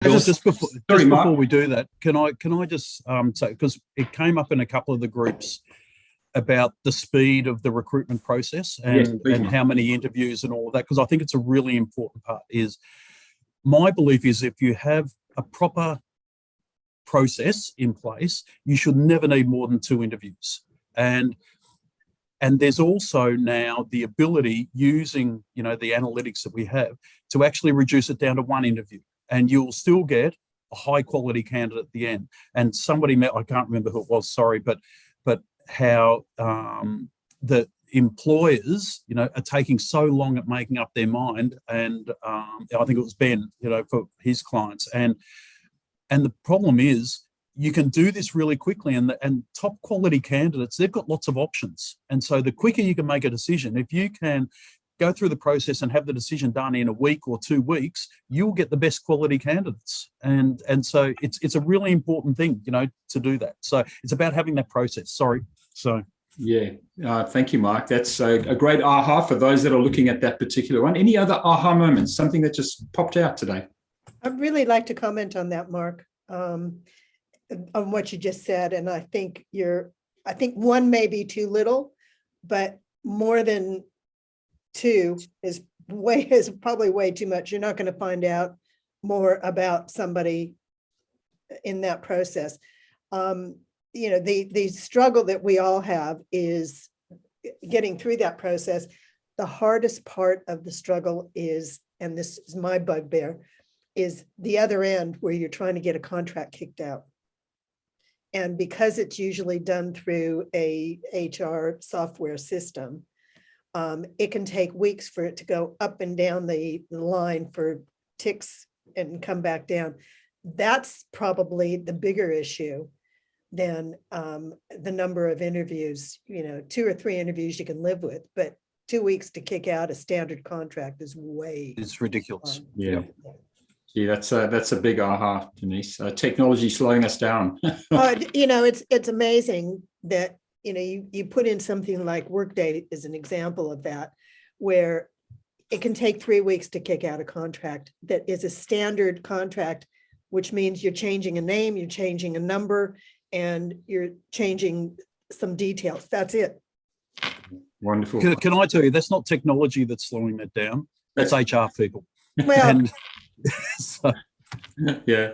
Just before we do that, can I just say, because it came up in a couple of the groups about the speed of the recruitment process and how many interviews and all of that, because I think it's a really important part. Is my belief is if you have a proper process in place, you should never need more than 2 interviews. And there's also now the ability, using the analytics that we have, to actually reduce it down to 1 interview, and you'll still get a high quality candidate at the end. And somebody met, I can't remember who it was, sorry, but how the employers are taking so long at making up their mind, and I think it was Ben for his clients, and the problem is you can do this really quickly, and top quality candidates, they've got lots of options. And so the quicker you can make a decision, if you can go through the process and have the decision done in a week or 2 weeks, you'll get the best quality candidates. And so it's a really important thing, to do that. So it's about having that process. Sorry. So. Yeah, thank you, Mark. That's a great aha for those that are looking at that particular one. Any other aha moments, something that just popped out today? I'd really like to comment on that, Mark, on what you just said. And I think 1 may be too little, but more than 2 is probably way too much. You're not going to find out more about somebody in that process. The struggle that we all have is getting through that process. The hardest part of the struggle is, and this is my bugbear, is the other end where you're trying to get a contract kicked out. And because it's usually done through a HR software system, it can take weeks for it to go up and down the line for ticks and come back down. That's probably the bigger issue than the number of interviews. 2 or 3 interviews you can live with, but 2 weeks to kick out a standard contract is it's ridiculous. Yeah. Yeah, that's a big aha, Denise. Technology slowing us down. It's amazing that you put in something like Workday as an example of that, where it can take 3 weeks to kick out a contract that is a standard contract, which means you're changing a name, you're changing a number, and you're changing some details. That's it. Wonderful. Can I tell you, that's not technology that's slowing that down. That's HR people. Well, so. Yeah.